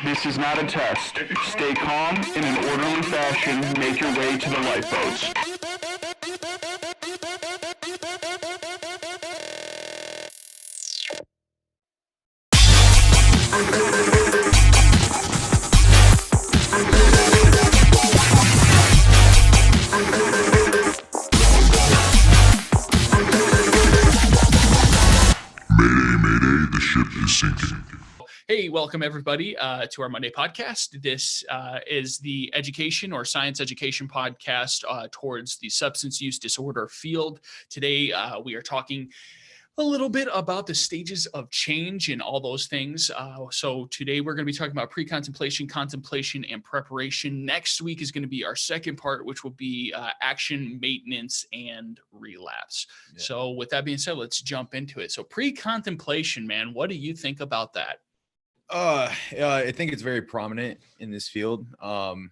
This is not a test. Stay calm in an orderly fashion. Make your way to the lifeboats. Mayday, the ship is sinking. Hey, welcome everybody to our Monday podcast. This is the education or science education podcast towards the substance use disorder field. Today, we are talking a little bit about the stages of change and all those things. So today we're going to be talking about pre-contemplation, contemplation, and preparation. Next week is going to be our second part, which will be action, maintenance, and relapse. Yeah. So with that being said, let's jump into it. So pre-contemplation, man, what do you think about that? I think it's very prominent in this field. Well,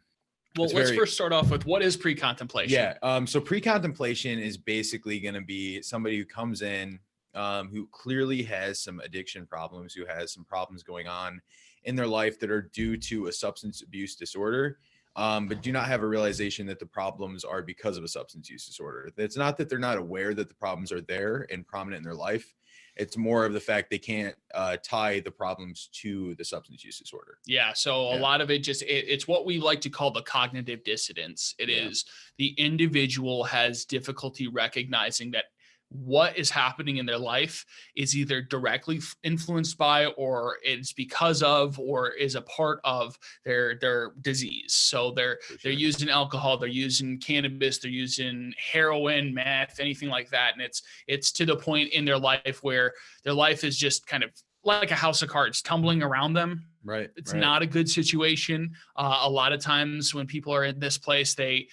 let's first start off with what is pre-contemplation? Yeah. So pre-contemplation is basically going to be somebody who comes in, who clearly has some addiction problems, who has some problems going on in their life that are due to a substance abuse disorder, but do not have a realization that the problems are because of a substance use disorder. It's not that they're not aware that the problems are there and prominent in their life. It's more of the fact they can't tie the problems to the substance use disorder. Yeah. So a lot of it it's what we like to call the cognitive dissonance. It is the individual has difficulty recognizing that what is happening in their life is either directly influenced by, or it's because of, or is a part of their disease. So they're using alcohol, they're using cannabis, they're using heroin, meth, anything like that. And it's to the point in their life where their life is just kind of like a house of cards tumbling around them. Right. It's not a good situation. A lot of times when people are in this place, they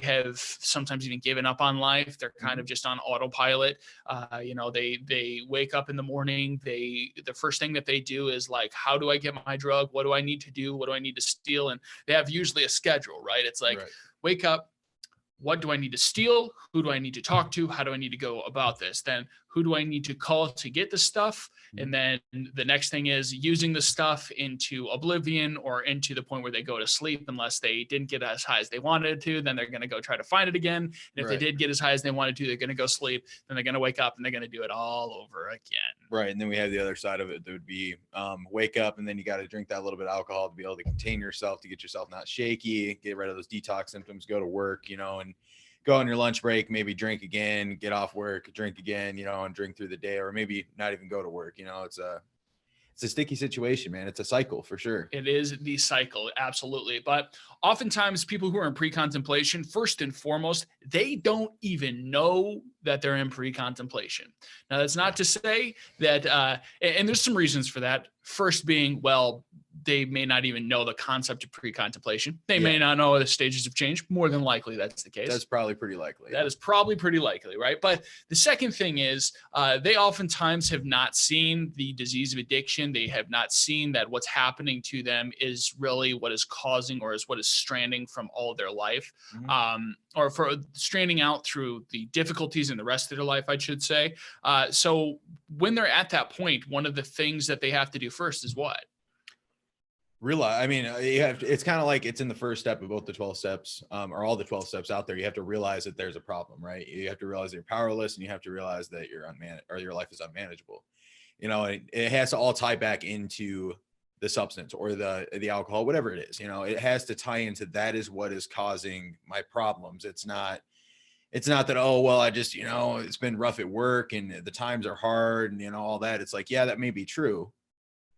have sometimes even given up on life. They're kind of just on autopilot. They wake up in the morning. The first thing that they do is like, how do I get my drug? What do I need to do? What do I need to steal? And they have usually a schedule, right? It's like, wake up. What do I need to steal? Who do I need to talk to? How do I need to go about this? Then who do I need to call to get the stuff? And then the next thing is using the stuff into oblivion or into the point where they go to sleep unless they didn't get as high as they wanted to. Then they're going to go try to find it again. And if they did get as high as they wanted to, they're going to go sleep. Then they're going to wake up and they're going to do it all over again. Right. And then we have the other side of it that would be wake up and then you got to drink that little bit of alcohol to be able to contain yourself, to get yourself not shaky, get rid of those detox symptoms, go to work, and go on your lunch break, maybe drink again, get off work, drink again, and drink through the day, or maybe not even go to work. It's a sticky situation, man. It's a cycle for sure. It is the cycle. Absolutely. But oftentimes people who are in pre-contemplation, first and foremost, they don't even know that they're in pre-contemplation. Now, that's not to say that, and there's some reasons for that. First being, well, they may not even know the concept of pre-contemplation. They may not know the stages of change. More than likely, that's the case. That's probably pretty likely. That is probably pretty likely, right? But the second thing is they oftentimes have not seen the disease of addiction. They have not seen that what's happening to them is really what is causing or is what is stranding from all of their life, or for stranding out through the difficulties in the rest of their life, I should say. So when they're at that point, one of the things that they have to do first is what? Realize, it's kind of like it's in the first step of both the 12 steps, or all the 12 steps out there. You have to realize that there's a problem, right? You have to realize that you're powerless, and you have to realize that you're or your life is unmanageable. It has to all tie back into the substance or the alcohol, whatever it is. It has to tie into that is what is causing my problems. It's not that, oh, well, I just, it's been rough at work and the times are hard and, all that. It's like, yeah, that may be true.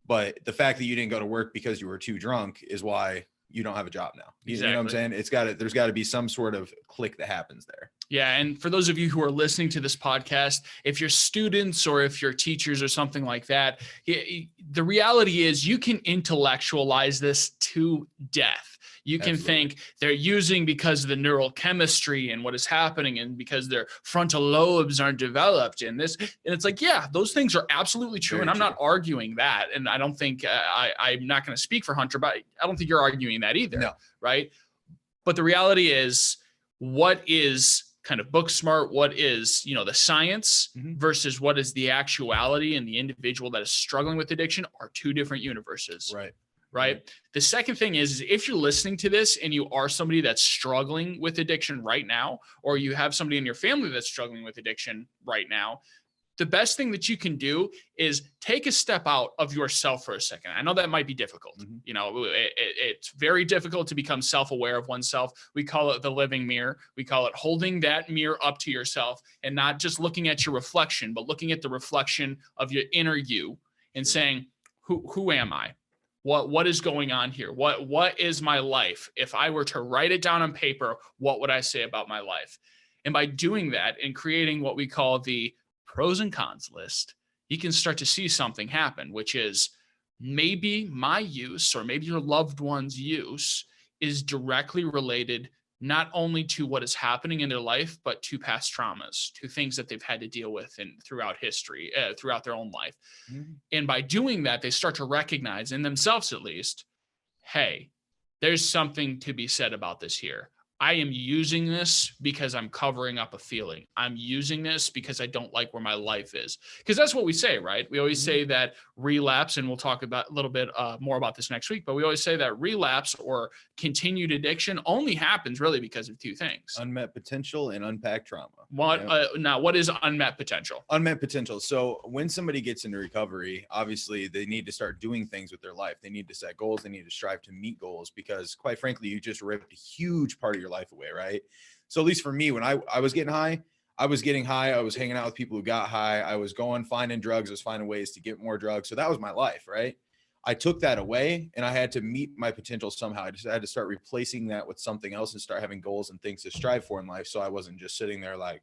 But the fact that you didn't go to work because you were too drunk is why you don't have a job now. You know what I'm saying? There's got to be some sort of click that happens there. Yeah. And for those of you who are listening to this podcast, if you're students or if you're teachers or something like that, the reality is you can intellectualize this to death. You can think they're using because of the neural chemistry and what is happening and because their frontal lobes aren't developed and this. And it's like, yeah, those things are absolutely true. Very and I'm not arguing that. And I don't think I'm not going to speak for Hunter, but I don't think you're arguing that either. No. Right. But the reality is, what is kind of book smart, what is, the science versus what is the actuality, and the individual that is struggling with addiction are two different universes. Right. right? The second thing is if you're listening to this and you are somebody that's struggling with addiction right now, or you have somebody in your family that's struggling with addiction right now, the best thing that you can do is take a step out of yourself for a second. I know that might be difficult. It's very difficult to become self-aware of oneself. We call it the living mirror. We call it holding that mirror up to yourself and not just looking at your reflection, but looking at the reflection of your inner you and saying, who am I? What is going on here? What is my life? If I were to write it down on paper, what would I say about my life? And by doing that and creating what we call the pros and cons list, you can start to see something happen, which is maybe my use or maybe your loved one's use is directly related not only to what is happening in their life, but to past traumas, to things that they've had to deal with throughout history, throughout their own life. And by doing that, they start to recognize in themselves, at least, hey, there's something to be said about this here. I am using this because I'm covering up a feeling. I'm using this because I don't like where my life is. Because that's what we say, right? We always say that relapse, and we'll talk about a little bit more about this next week, but we always say that relapse or continued addiction only happens really because of two things. Unmet potential and unpacked trauma. Now, what is unmet potential? Unmet potential. So when somebody gets into recovery, obviously they need to start doing things with their life. They need to set goals. They need to strive to meet goals because quite frankly, you just ripped a huge part of your life away, right? So at least for me, when I was getting high, I was hanging out with people who got high. I was finding drugs. I was finding ways to get more drugs. So that was my life, right? I took that away and I had to meet my potential somehow. I just had to start replacing that with something else and start having goals and things to strive for in life. So I wasn't just sitting there like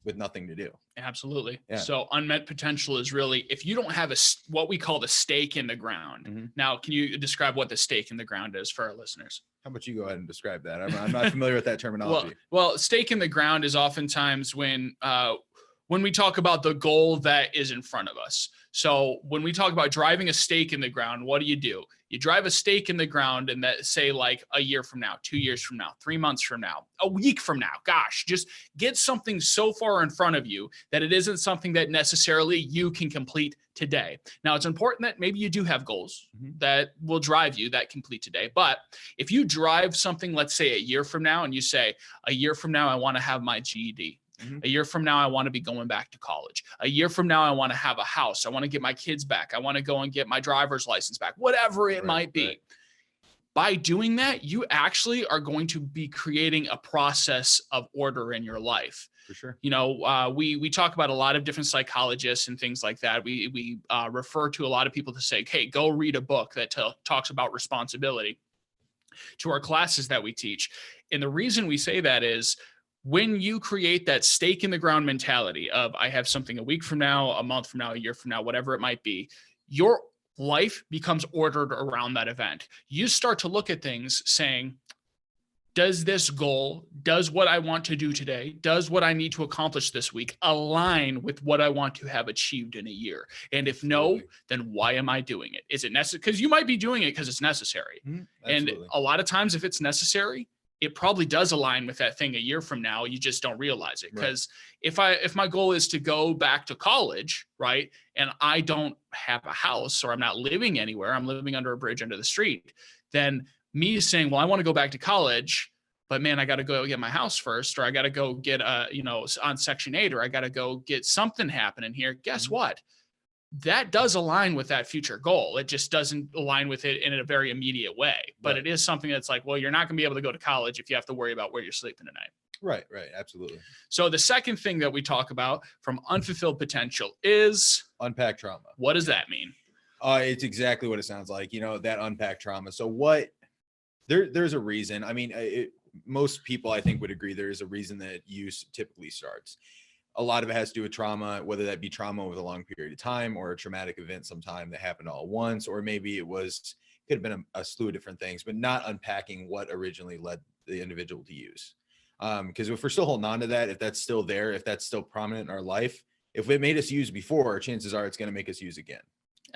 with nothing to do. Absolutely. Yeah. So unmet potential is really, if you don't have what we call the stake in the ground. Now, can you describe what the stake in the ground is for our listeners? How about you go ahead and describe that? I'm not familiar with that terminology. Well, stake in the ground is oftentimes when we talk about the goal that is in front of us. So when we talk about driving a stake in the ground, what do? You drive a stake in the ground and that say like a year from now, 2 years from now, 3 months from now, a week from now, gosh, just get something so far in front of you that it isn't something that necessarily you can complete today. Now it's important that maybe you do have goals that will drive you that complete today. But if you drive something, let's say a year from now, and you say a year from now, I want to have my GED. A year from now, I want to be going back to college. A year from now, I want to have a house. I want to get my kids back. I want to go and get my driver's license back, whatever it might be. Right. By doing that, you actually are going to be creating a process of order in your life. For sure. You know, we talk about a lot of different psychologists and things like that. We refer to a lot of people to say, hey, go read a book that talks about responsibility to our classes that we teach. And the reason we say that is, when you create that stake in the ground mentality of I have something a week from now, a month from now, a year from now, whatever it might be, your life becomes ordered around that event. You start to look at things saying, does this goal, does what I want to do today, does what I need to accomplish this week align with what I want to have achieved in a year? And if no, then why am I doing it? Is it necessary? Because you might be doing it because it's necessary. And a lot of times if it's necessary, it probably does align with that thing a year from now. You just don't realize it. Because if my goal is to go back to college, right, and I don't have a house or I'm not living anywhere, I'm living under a bridge under the street, then me saying, well, I want to go back to college, but man, I got to go get my house first, or I got to go get on Section 8, or I got to go get something happening here. Guess what? That does align with that future goal. It just doesn't align with it in a very immediate way. But it is something that's like, well, you're not going to be able to go to college if you have to worry about where you're sleeping tonight. Right. Absolutely. So the second thing that we talk about from unfulfilled potential is unpacked trauma. What does that mean? It's exactly what it sounds like, that unpacked trauma. So there's a reason. I mean, most people I think would agree there is a reason that use typically starts. A lot of it has to do with trauma, whether that be trauma with a long period of time or a traumatic event sometime that happened all at once, or maybe it could have been a slew of different things, but not unpacking what originally led the individual to use. Because if we're still holding on to that, if that's still there, if that's still prominent in our life, if it made us use before, chances are it's going to make us use again.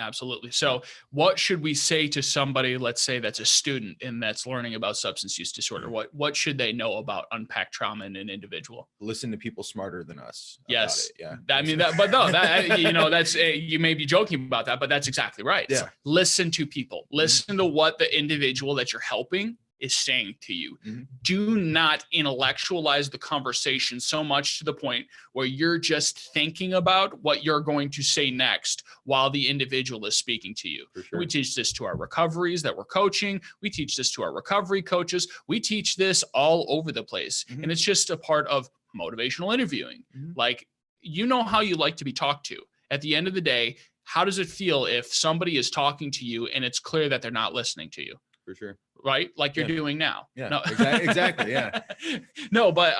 Absolutely. So what should we say to somebody, let's say that's a student and that's learning about substance use disorder? What should they know about unpacked trauma in an individual? Listen to people smarter than us. Yes. About it. Yeah. I mean, that, but no, that, you know, that's, you may be joking about that, but that's exactly right. Yeah. So listen to people, listen to what the individual that you're helping is saying to you. Mm-hmm. Do not intellectualize the conversation so much to the point where you're just thinking about what you're going to say next while the individual is speaking to you. For sure. We teach this to our recoveries that we're coaching. We teach this to our recovery coaches. We teach this all over the place. Mm-hmm. And it's just a part of motivational interviewing. Mm-hmm. Like, you know how you like to be talked to. At the end of the day, how does it feel if somebody is talking to you and it's clear that they're not listening to you? For sure. Right? Like you're doing now. Yeah, No. exactly. Yeah. No, but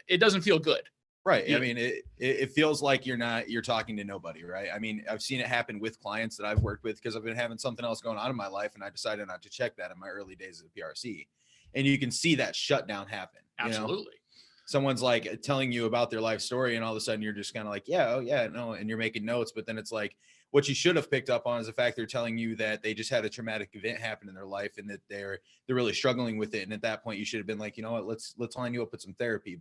it doesn't feel good. Right. Yeah. I mean, it feels like you're talking to nobody, right? I mean, I've seen it happen with clients that I've worked with because I've been having something else going on in my life and I decided not to check that in my early days of the PRC. And you can see that shutdown happen. Absolutely. You know? Someone's like telling you about their life story and all of a sudden you're just kind of like, yeah, oh yeah, no. And you're making notes, but then it's like, what you should have picked up on is the fact they're telling you that they just had a traumatic event happen in their life and that they're really struggling with it. And at that point you should have been like, you know what, let's line you up with some therapy.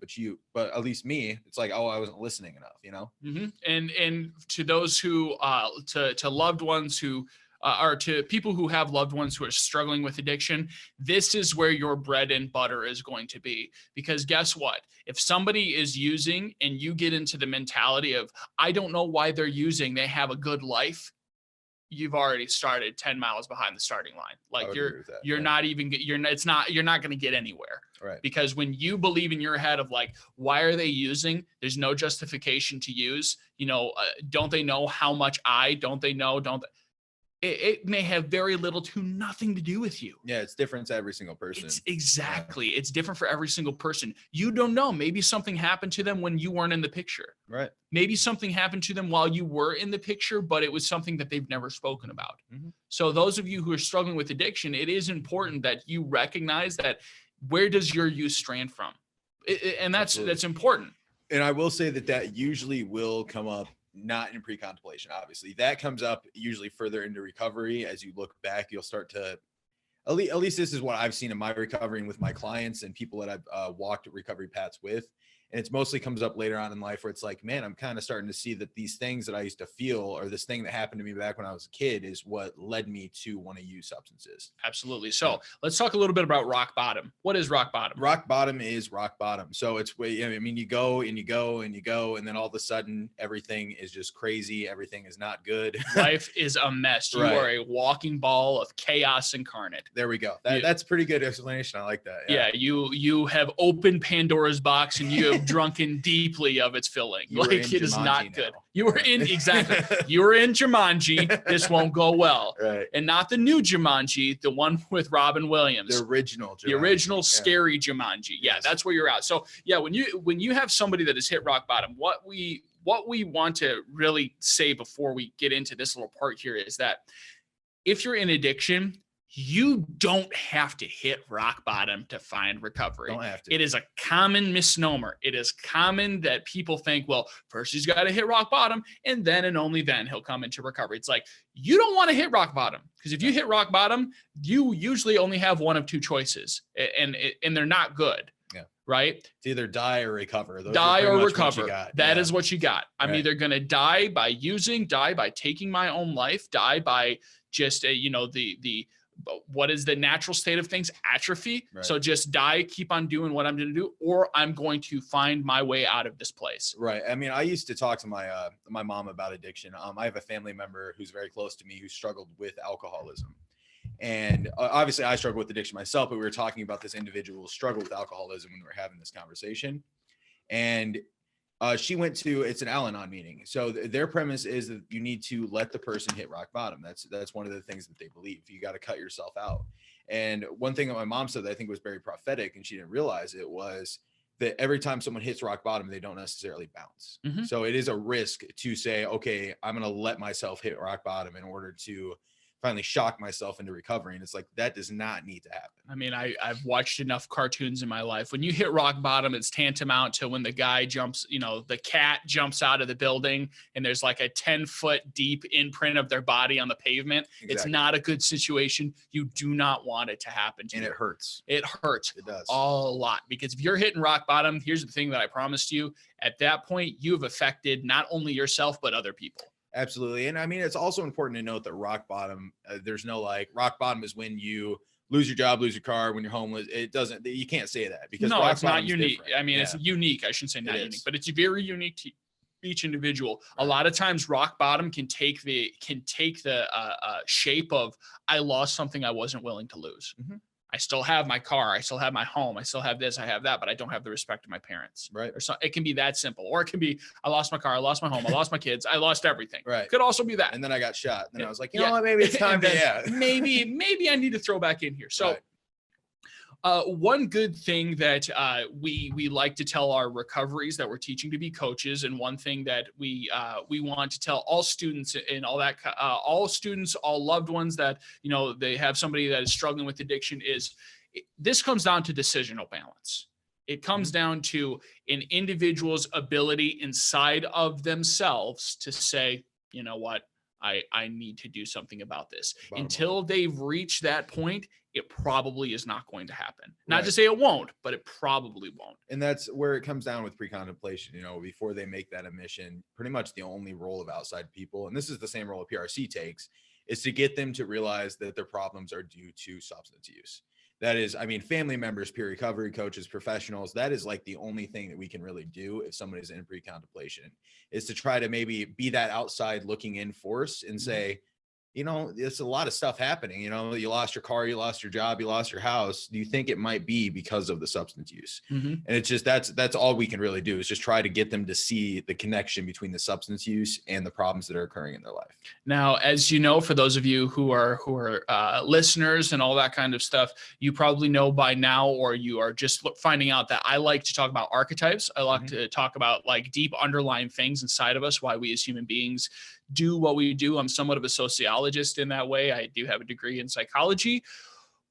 But at least me, it's like, oh, I wasn't listening enough, you know? Mm-hmm. And to those who, to loved ones who, or to people who have loved ones who are struggling with addiction, this is where your bread and butter is going to be. Because guess what? If somebody is using and you get into the mentality of, I don't know why they're using, they have a good life, you've already started 10 miles behind the starting line. Like you're not going to get anywhere. Right. Because when you believe in your head of like, why are they using? There's no justification to use, don't they know how much don't they know? It may have very little to nothing to do with you. Yeah, it's different to every single person. It's different for every single person. You don't know. Maybe something happened to them when you weren't in the picture. Right. Maybe something happened to them while you were in the picture, but it was something that they've never spoken about. Mm-hmm. So those of you who are struggling with addiction, it is important that you recognize that where does your use strand from? And that's important. And I will say that usually will come up. Not in pre-contemplation, obviously. That comes up usually further into recovery. As you look back, you'll start to, at least this is what I've seen in my recovery and with my clients and people that I've walked recovery paths with. And it's mostly comes up later on in life where it's like, man, I'm kind of starting to see that these things that I used to feel or this thing that happened to me back when I was a kid is what led me to want to use substances. Absolutely. So let's talk a little bit about rock bottom. What is rock bottom? Rock bottom is rock bottom. So it's, I mean, you go and you go and you go, and then all of a sudden everything is just crazy. Everything is not good. Life is a mess. You are a walking ball of chaos incarnate. There we go. That's pretty good explanation. I like that. Yeah. You have opened Pandora's box and you have drunken deeply of its filling. Like it is not good. You were in you were in Jumanji. This won't go well. Right. And not the new Jumanji, the one with Robin Williams. The original Jumanji. The original scary Jumanji. Yeah, that's where you're at. So yeah, when you have somebody that has hit rock bottom, what we want to really say before we get into this little part here is that if you're in addiction, you don't have to hit rock bottom to find recovery. Don't have to. It is a common misnomer. It is common that people think, well, first he's got to hit rock bottom and then and only then he'll come into recovery. It's like, you don't want to hit rock bottom because if you hit rock bottom, you usually only have one of two choices and they're not good. Yeah. Right? It's either die or recover. Die or recover. That is what you got. I'm Right. either going to die by using, die by taking my own life, die by just, what is the natural state of things? Atrophy. Right. So just die, keep on doing what I'm going to do, or I'm going to find my way out of this place. Right. I mean, I used to talk to my mom about addiction. I have a family member who's very close to me who struggled with alcoholism. And obviously I struggle with addiction myself, but we were talking about this individual struggle with alcoholism when we were having this conversation. And she went to, it's an Al-Anon meeting. So their premise is that you need to let the person hit rock bottom. That's one of the things that they believe. You got to cut yourself out. And one thing that my mom said that I think was very prophetic, and she didn't realize it, was that every time someone hits rock bottom, they don't necessarily bounce. Mm-hmm. So it is a risk to say, okay, I'm going to let myself hit rock bottom in order to finally shock myself into recovery. And it's like, that does not need to happen. I mean, I've watched enough cartoons in my life. When you hit rock bottom, it's tantamount to when the guy jumps, the cat jumps out of the building and there's like a 10-foot deep imprint of their body on the pavement. Exactly. It's not a good situation. You do not want it to happen to you. And it hurts. It hurts. It does. A lot, because if you're hitting rock bottom, here's the thing that I promised you. At that point, you have affected not only yourself, but other people. Absolutely. And I mean, it's also important to note that rock bottom, there's no like rock bottom is when you lose your job, lose your car, when you're homeless. It doesn't, you can't say that because no, rock it's not bottom is unique. different. I mean, it's unique. I shouldn't say not unique, but it's very unique to each individual. Right. A lot of times rock bottom can take the shape of, I lost something I wasn't willing to lose. Mhm. I still have my car. I still have my home. I still have this. I have that, but I don't have the respect of my parents. Right. Or so it can be that simple, or it can be, I lost my car. I lost my home. I lost my kids. I lost everything. Right. Could also be that. And then I got shot. And then I was like, you Yeah. know what, maybe it's time to, maybe I need to throw back in here. So, Right. One good thing that we like to tell our recoveries that we're teaching to be coaches, and one thing that we want to tell all students and all students, all loved ones that they have somebody that is struggling with addiction is this comes down to decisional balance. It comes down to an individual's ability inside of themselves to say, you know what, I need to do something about this. Until they've reached that point, it probably is not going to happen. Not to say it won't, but it probably won't. And that's where it comes down with pre-contemplation. Before they make that admission, pretty much the only role of outside people, and this is the same role a PRC takes, is to get them to realize that their problems are due to substance use. That is, I mean, family members, peer recovery coaches, professionals, that is like the only thing that we can really do if somebody's in pre-contemplation, is to try to maybe be that outside looking in force and say, it's a lot of stuff happening. You lost your car, you lost your job, you lost your house. Do you think it might be because of the substance use? And it's just, that's all we can really do, is just try to get them to see the connection between the substance use and the problems that are occurring in their life. Now, as you know, for those of you who are listeners and all that kind of stuff, you probably know by now, or you are just finding out, that I like to talk about archetypes. I like to talk about like deep underlying things inside of us, why we as human beings do what we do. I'm somewhat of a sociologist in that way. I do have a degree in psychology.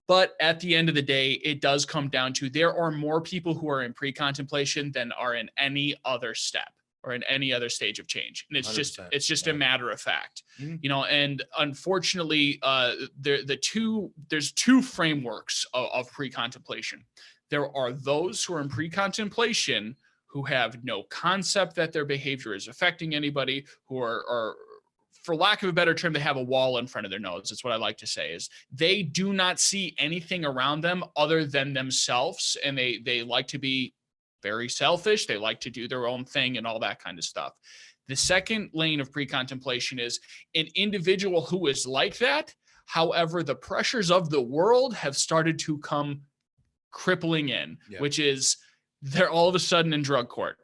But at the end of the day, it does come down to, there are more people who are in pre-contemplation than are in any other step or in any other stage of change. And it's just a matter of fact, and unfortunately, there's two frameworks of pre-contemplation. There are those who are in pre-contemplation who have no concept that their behavior is affecting anybody, who are, for lack of a better term, they have a wall in front of their nose. That's what I like to say, is they do not see anything around them other than themselves. And they like to be very selfish. They like to do their own thing and all that kind of stuff. The second lane of pre-contemplation is an individual who is like that. However, the pressures of the world have started to come crippling in, which is, they're all of a sudden in drug court.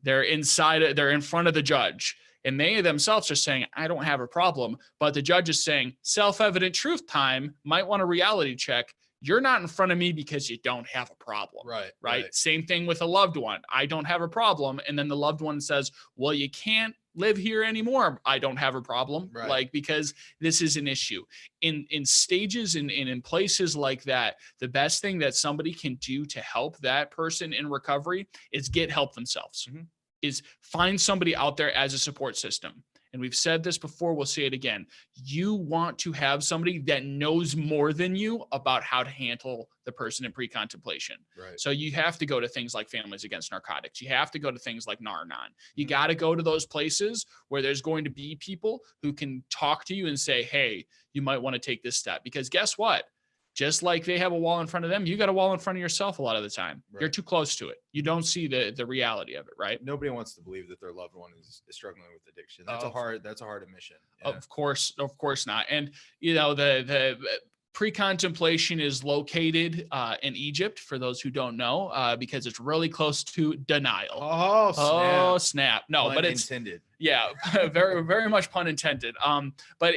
They're in front of the judge, and they themselves are saying, I don't have a problem. But the judge is saying, self-evident truth time, might want a reality check. You're not in front of me because you don't have a problem. Right. Same thing with a loved one. I don't have a problem. And then the loved one says, well, you can't live here anymore. I don't have a problem. Because this is an issue. In stages and in places like that, the best thing that somebody can do to help that person in recovery is get help themselves, is find somebody out there as a support system. And we've said this before, we'll say it again. You want to have somebody that knows more than you about how to handle the person in pre-contemplation. So you have to go to things like Families Against Narcotics. You have to go to things like Nar-Anon. You got to go to those places where there's going to be people who can talk to you and say, hey, you might want to take this step. Because guess what? Just like they have a wall in front of them, you got a wall in front of yourself a lot of the time. You're too close to it. You don't see the reality of it, right? Nobody wants to believe that their loved one is struggling with addiction. That's a hard admission. Of course not. And the pre-contemplation is located in Egypt, for those who don't know, because it's really close to denial. Oh, snap. No, pun but it's intended. Yeah, very, very much pun intended. But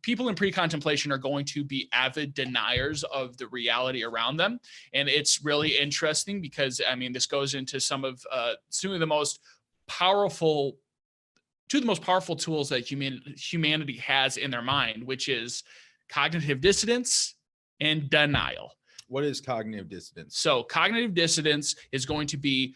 people in pre-contemplation are going to be avid deniers of the reality around them. And it's really interesting because, I mean, this goes into some of the most powerful tools that humanity has in their mind, which is cognitive dissonance and denial. What is cognitive dissonance? So cognitive dissonance is going to be,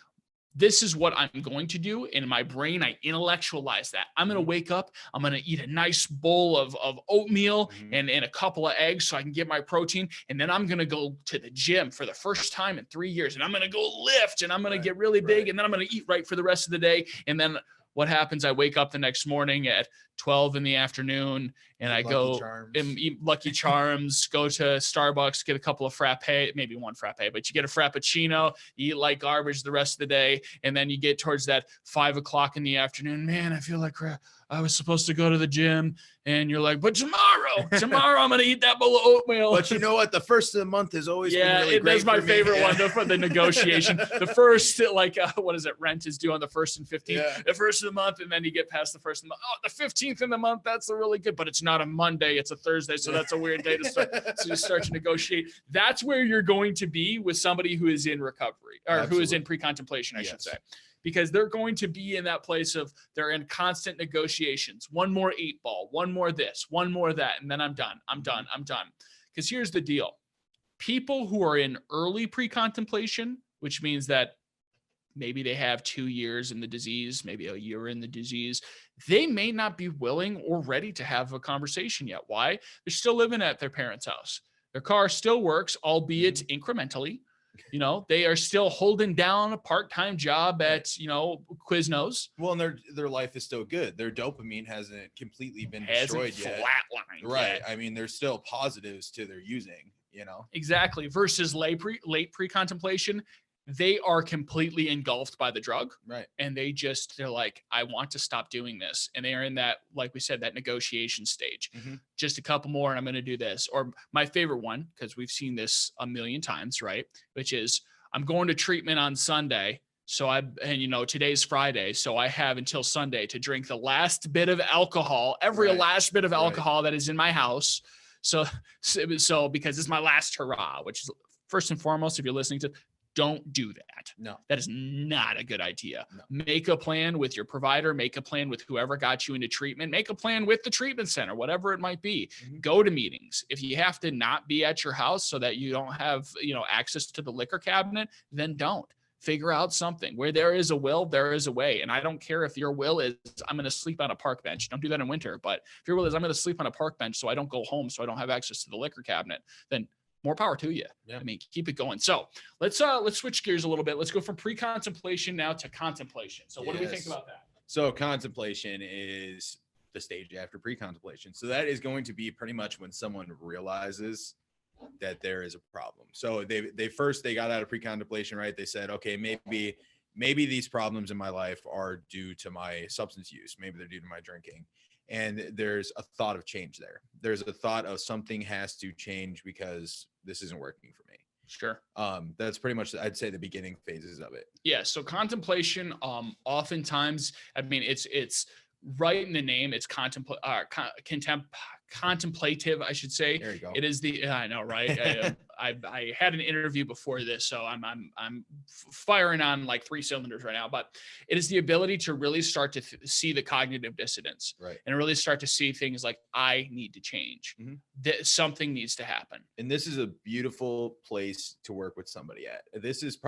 this is what I'm going to do. In my brain, I intellectualize that. I'm going to wake up. I'm going to eat a nice bowl of oatmeal and a couple of eggs so I can get my protein. And then I'm going to go to the gym for the first time in 3 years. And I'm going to go lift and I'm going to get really big. And then I'm going to eat right for the rest of the day. And then what happens? I wake up the next morning at 12 in the afternoon and I go and eat Lucky Charms, go to Starbucks, get a couple of frappe, maybe one frappe, but you get a frappuccino, you eat like garbage the rest of the day. And then you get towards that 5 o'clock in the afternoon, man, I feel like crap. I was supposed to go to the gym. And you're like, but tomorrow I'm going to eat that bowl of oatmeal. But you know what? The first of the month is always been really great. That's my favorite one for the negotiation. The first, what is it? Rent is due on the 1st and 15th. Yeah. The first of the month, and then you get past the first of the month. Oh, the 15th in the month, that's a really good, but it's not a Monday, it's a Thursday, so that's a weird day to start. So you start to negotiate. That's where you're going to be with somebody who is in recovery, or who is in pre-contemplation, I should say. Because they're going to be in that place of they're in constant negotiations. One more 8-ball, one more this, one more that, and then I'm done. Because here's the deal. People who are in early pre-contemplation, which means that maybe they have 2 years in the disease, maybe a year in the disease, they may not be willing or ready to have a conversation yet. Why? They're still living at their parents' house. Their car still works, albeit incrementally. They are still holding down a part-time job at, Quiznos. Well, and their life is still good. Their dopamine hasn't completely been destroyed yet. Flatlined. Right. Yet. I mean, there's still positives to their using, Exactly. Versus late pre-contemplation, they are completely engulfed by the drug. Right. And they're like, I want to stop doing this. And they are in that, like we said, that negotiation stage. Just a couple more and I'm going to do this. Or my favorite one, because we've seen this a million times, right? Which is I'm going to treatment on Sunday. So today's Friday. So I have until Sunday to drink the last bit of alcohol, last bit of alcohol that is in my house. So because it's my last hurrah, which is first and foremost, if you're listening to, don't do that. No, that is not a good idea. No. Make a plan with your provider, make a plan with whoever got you into treatment, make a plan with the treatment center, whatever it might be. Go to meetings. If you have to not be at your house so that you don't have, access to the liquor cabinet, then don't. Figure out something. Where there is a will, there is a way. And I don't care if your will is, I'm going to sleep on a park bench. Don't do that in winter. But if your will is, I'm going to sleep on a park bench so I don't go home, so I don't have access to the liquor cabinet, then more power to you. Yeah. I mean, keep it going. So let's switch gears a little bit. Let's go from pre-contemplation now to contemplation. So what do we think about that? So contemplation is the stage after pre-contemplation. So that is going to be pretty much when someone realizes that there is a problem. So they got out of pre-contemplation, right? They said, okay, maybe these problems in my life are due to my substance use. Maybe they're due to my drinking. And there's a thought of change there. There's a thought of something has to change because this isn't working for me. Sure. That's pretty much, I'd say, the beginning phases of it. Yeah. So contemplation, oftentimes, I mean, it's right in the name. It's contemplative, I should say. There you go. It is I know, right? I had an interview before this, so I'm firing on like 3 cylinders right now. But it is the ability to really start to see the cognitive dissonance, right, and really start to see things like I need to change. That something needs to happen. And this is a beautiful place to work with somebody at. This is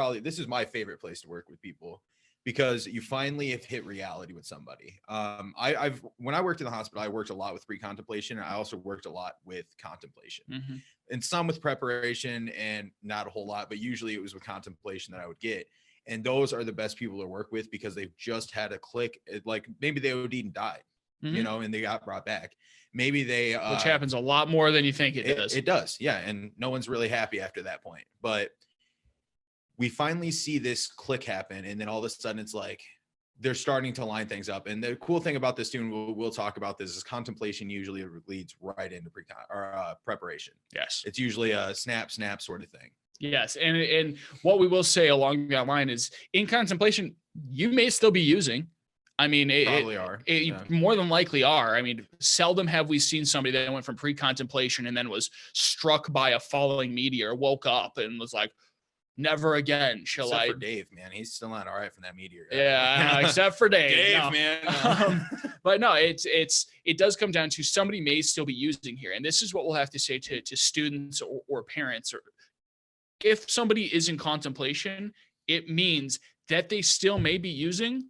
my favorite place to work with people, because you finally have hit reality with somebody. When I worked in the hospital, I worked a lot with pre-contemplation. I also worked a lot with contemplation, and some with preparation, and not a whole lot, but usually it was with contemplation that I would get. And those are the best people to work with because they've just had a click. Like maybe they OD'd and died, and they got brought back. Maybe they, which happens a lot more than you think it does. It does. Yeah. And no one's really happy after that point, but we finally see this click happen, and then all of a sudden it's like they're starting to line things up. And the cool thing about this too, and we'll talk about this, is contemplation usually leads right into preparation. Yes, it's usually a snap sort of thing. Yes, and what we will say along that line is, in contemplation, you may still be using. I mean, you more than likely are. I mean, seldom have we seen somebody that went from pre-contemplation and then was struck by a falling meteor, woke up and was like, Never again shall Except I. for Dave, man. He's still not all right from that meteor. Yeah, except for Dave. Dave, No. man. But no, it does come down to somebody may still be using here. And this is what we'll have to say to students or parents. Or if somebody is in contemplation, it means that they still may be using,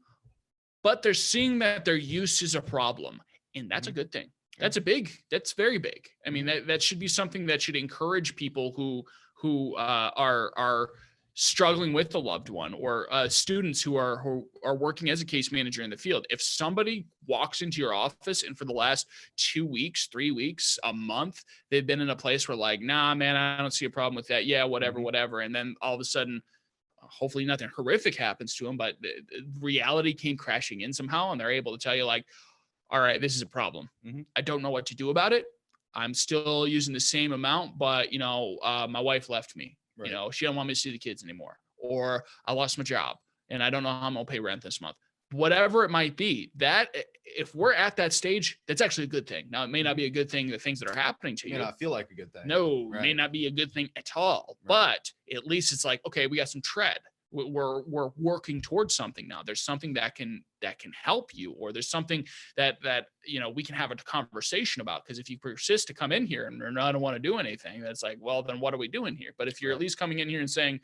but they're seeing that their use is a problem. And that's a good thing. That's very big. I mean, that should be something that should encourage people who are struggling with a loved one, or students who are working as a case manager in the field. If somebody walks into your office and for the last 2 weeks, 3 weeks, a month, they've been in a place where like, nah, man, I don't see a problem with that. Yeah, whatever. And then all of a sudden, hopefully nothing horrific happens to them, but reality came crashing in somehow. And they're able to tell you like, all right, this is a problem. I don't know what to do about it. I'm still using the same amount, but my wife left me. Right. She don't want me to see the kids anymore, or I lost my job and I don't know how I'm gonna pay rent this month. Whatever it might be, that if we're at that stage, that's actually a good thing. Now, it may not be a good thing, the things that are happening to you. May not feel like a good thing. No, right. May not be a good thing at all. Right. But at least it's like, okay, we got some tread. We're working towards something now. There's something that can help you, or there's something that we can have a conversation about. Because if you persist to come in here and I don't want to do anything, that's like, well, then what are we doing here? But if you're at least coming in here and saying,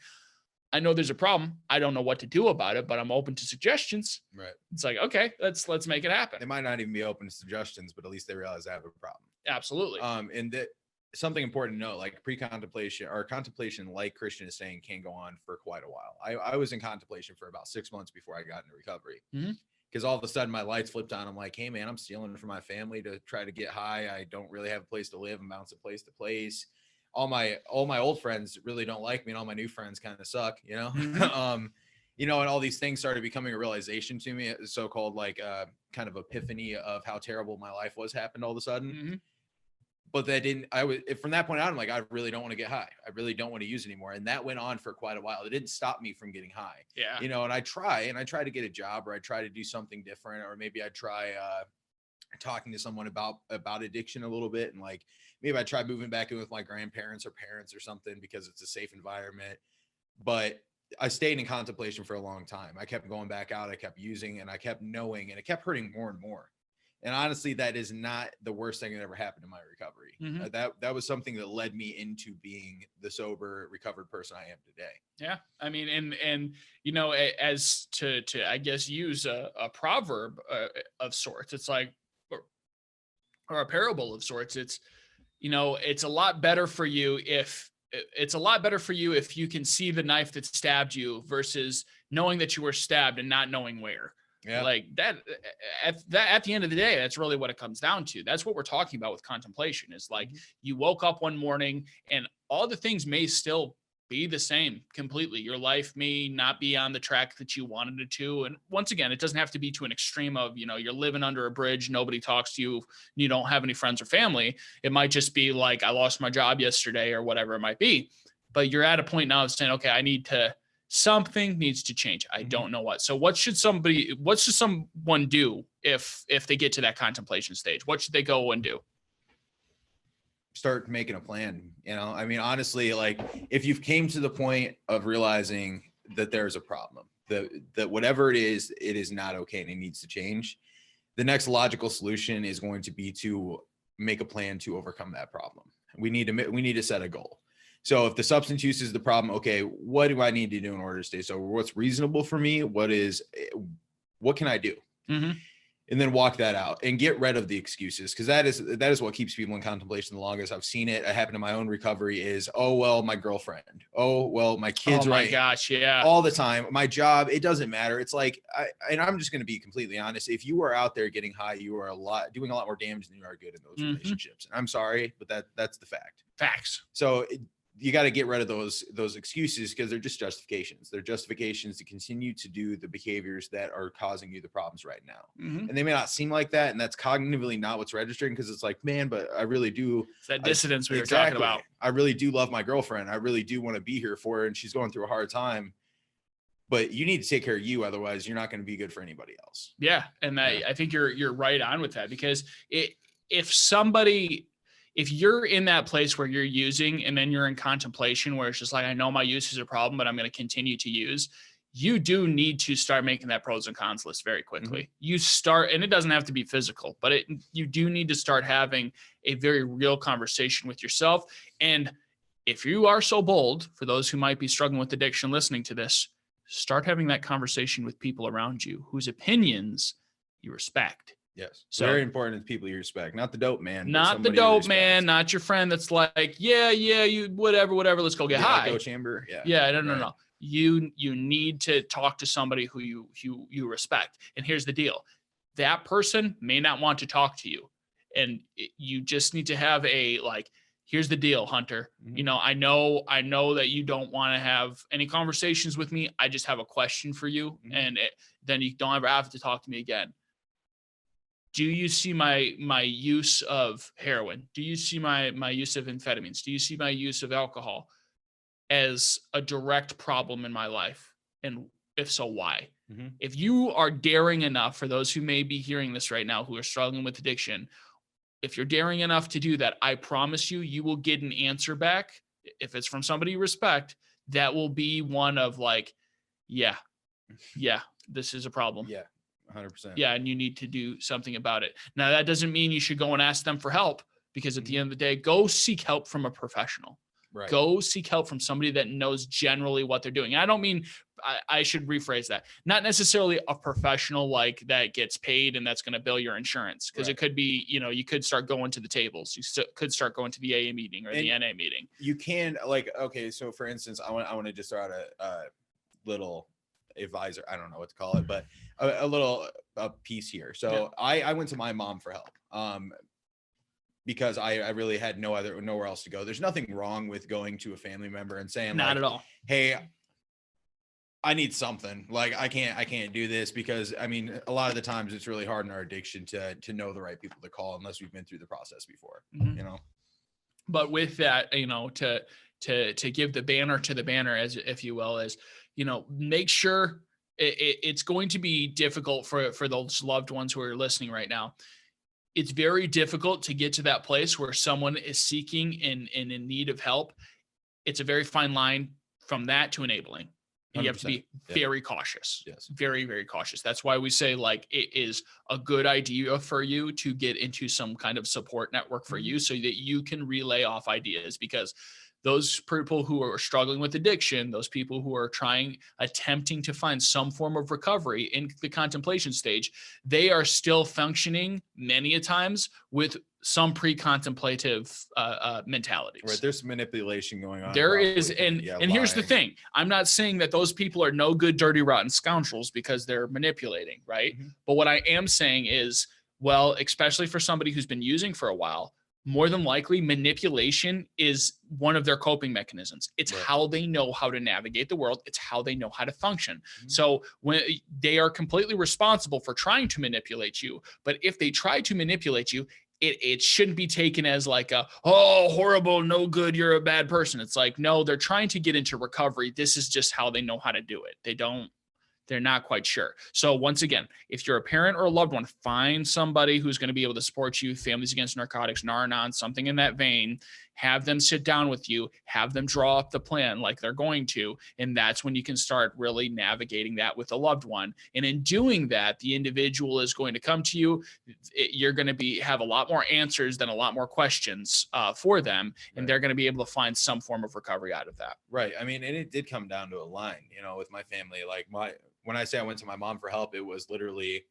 I know there's a problem, I don't know what to do about it, but I'm open to suggestions. Right. It's like, okay, let's make it happen. They might not even be open to suggestions, but at least they realize they have a problem. Absolutely. And that. Something important to note, like pre-contemplation or contemplation, like Christian is saying, can go on for quite a while. I was in contemplation for about 6 months before I got into recovery, because all of a sudden my lights flipped on. I'm like, hey man, I'm stealing from my family to try to get high. I don't really have a place to live. I'm bouncing place to place. All my old friends really don't like me, and all my new friends kind of suck, and all these things started becoming a realization to me, so-called like kind of epiphany of how terrible my life was happened all of a sudden. But from that point on, I'm like, I really don't want to get high. I really don't want to use anymore. And that went on for quite a while. It didn't stop me from getting high. Yeah. And I try to get a job, or I try to do something different, or maybe I try talking to someone about addiction a little bit. And like, maybe I try moving back in with my grandparents or parents or something because it's a safe environment. But I stayed in contemplation for a long time. I kept going back out. I kept using, and I kept knowing, and it kept hurting more and more. And honestly, that is not the worst thing that ever happened in my recovery. That was something that led me into being the sober, recovered person I am today. Yeah. I mean, and as to I guess use a proverb of sorts, it's like, or a parable of sorts. It's, it's a lot better for you if you can see the knife that stabbed you versus knowing that you were stabbed and not knowing where. Yeah. Like that at the end of the day, that's really what it comes down to. That's what we're talking about with contemplation, is like you woke up one morning and all the things may still be the same completely. Your life may not be on the track that you wanted it to. And once again, it doesn't have to be to an extreme of, you're living under a bridge, nobody talks to you, you don't have any friends or family. It might just be like, I lost my job yesterday or whatever it might be. But you're at a point now of saying, okay, something needs to change. I don't know what. So what should someone do if they get to that contemplation stage? What should they go and do? Start making a plan. I mean, honestly, like if you've came to the point of realizing that there's a problem, that whatever it is not okay and it needs to change, the next logical solution is going to be to make a plan to overcome that problem. We need to set a goal. So if the substance use is the problem, okay, what do I need to do in order to stay sober? What's reasonable for me? What can I do? And then walk that out and get rid of the excuses. Cause that is what keeps people in contemplation the longest. I've seen it happen in my own recovery is, oh, well, my girlfriend, oh, well, my kids, oh my gosh. Yeah. All the time. My job, it doesn't matter. It's like, and I'm just going to be completely honest. If you are out there getting high, you are doing a lot more damage than you are good in those relationships. And I'm sorry, but that's the fact. Facts. So you got to get rid of those excuses, because they're just justifications. They're justifications to continue to do the behaviors that are causing you the problems right now. And they may not seem like that. And that's cognitively not what's registering, because it's like, man, but I really do. It's that dissonance we were talking about. I really do love my girlfriend. I really do want to be here for her, and she's going through a hard time. But you need to take care of you. Otherwise, you're not going to be good for anybody else. Yeah. And I think you're right on with that, because if somebody if you're in that place where you're using and then you're in contemplation where it's just like, I know my use is a problem, but I'm going to continue to use, you do need to start making that pros and cons list very quickly. Mm-hmm. You start, and it doesn't have to be physical, but you do need to start having a very real conversation with yourself. And if you are so bold, for those who might be struggling with addiction listening to this, start having that conversation with people around you whose opinions you respect. Yes. So very important to people you respect, not the dope man. But not the somebody you dope respect. man, not your friend that's like, yeah, you whatever, let's go get The high. echo chamber. Yeah. Yeah, no. Right. You need to talk to somebody who you respect. And here's the deal. That person may not want to talk to you. And you just need to have a like, here's the deal, Hunter. Mm-hmm. You know, I know that you don't want to have any conversations with me. I just have a question for you. Mm-hmm. And then you don't ever have to talk to me again. Do you see my use of heroin? Do you see my use of amphetamines? Do you see my use of alcohol as a direct problem in my life? And if so, why? Mm-hmm. If you are daring enough, for those who may be hearing this right now, who are struggling with addiction, if you're daring enough to do that, I promise you will get an answer back. If it's from somebody you respect, that will be one of like, yeah, this is a problem. Yeah. 100%. Yeah, and you need to do something about it. Now, that doesn't mean you should go and ask them for help, because at the end of the day, go seek help from a professional. Right. Go seek help from somebody that knows generally what they're doing. And I don't mean, I should rephrase that. Not necessarily a professional like that gets paid and that's going to bill your insurance, because it could be, you could start going to the tables. You could start going to the AA meeting or the NA meeting. You can like, okay, so for instance, I want to just throw out a little advisor, I don't know what to call it, but a little piece here. So I went to my mom for help because I really had nowhere else to go. There's nothing wrong with going to a family member and saying, not at all, hey, I need something. Like I can't do this, because I mean, a lot of the times it's really hard in our addiction to know the right people to call unless we've been through the process before. But with that, to give the banner to the banner, as if you will, is, make sure it's going to be difficult for those loved ones who are listening right now. It's very difficult to get to that place where someone is seeking and in need of help. It's a very fine line from that to enabling. And you have to be very cautious. Yes. Very, very cautious. That's why we say, like, it is a good idea for you to get into some kind of support network for you so that you can relay off ideas, because those people who are struggling with addiction, those people who are attempting to find some form of recovery in the contemplation stage, they are still functioning many a times with some pre-contemplative mentalities. Right. There's manipulation going on. There is. And here's the thing. I'm not saying that those people are no good, dirty, rotten scoundrels because they're manipulating. Right. Mm-hmm. But what I am saying is, well, especially for somebody who's been using for a while, more than likely manipulation is one of their coping mechanisms. It's how they know how to navigate the world. It's how they know how to function. Mm-hmm. So when they are completely responsible for trying to manipulate you, but if they try to manipulate you, it shouldn't be taken as like horrible, no good, you're a bad person. It's like, no, they're trying to get into recovery. This is just how they know how to do it. They're not quite sure. So once again, if you're a parent or a loved one, find somebody who's going to be able to support you. Families Against Narcotics, Nar-Anon, something in that vein. Have them sit down with you, have them draw up the plan like they're going to. And that's when you can start really navigating that with a loved one. And in doing that, the individual is going to come to you. You're going to have a lot more answers than a lot more questions for them. And they're going to be able to find some form of recovery out of that. Right. I mean, and it did come down to a line, with my family. Like when I say I went to my mom for help, it was literally,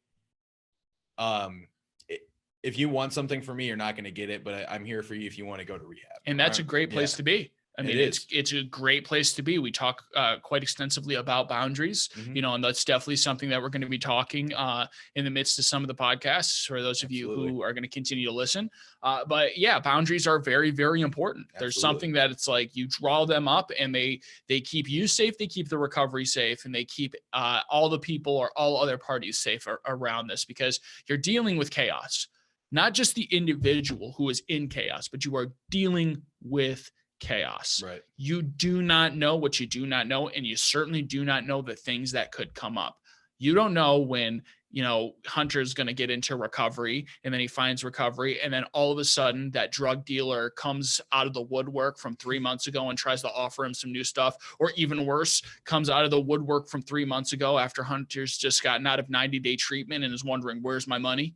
if you want something from me, you're not going to get it, but I'm here for you if you want to go to rehab. And that's a great place to be. I mean, it's a great place to be. We talk quite extensively about boundaries, and that's definitely something that we're going to be talking in the midst of some of the podcasts for those of you who are going to continue to listen. But yeah, boundaries are very, very important. There's something that it's like you draw them up and they keep you safe. They keep the recovery safe, and they keep all the people or all other parties safe around this, because you're dealing with chaos, not just the individual who is in chaos, but you are dealing with chaos. Right. You do not know what you do not know, and you certainly do not know the things that could come up. You don't know when Hunter's going to get into recovery, and then he finds recovery. And then all of a sudden that drug dealer comes out of the woodwork from 3 months ago and tries to offer him some new stuff, or even worse, comes out of the woodwork from 3 months ago after Hunter's just gotten out of 90-day treatment and is wondering, where's my money?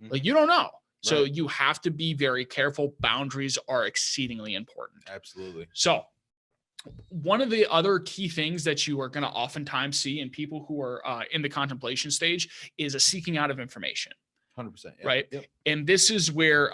Like, you don't know. So you have to be very careful. Boundaries are exceedingly important. Absolutely. So one of the other key things that you are going to oftentimes see in people who are in the contemplation stage is a seeking out of information. 100%. Yeah. Right. Yep. And this is where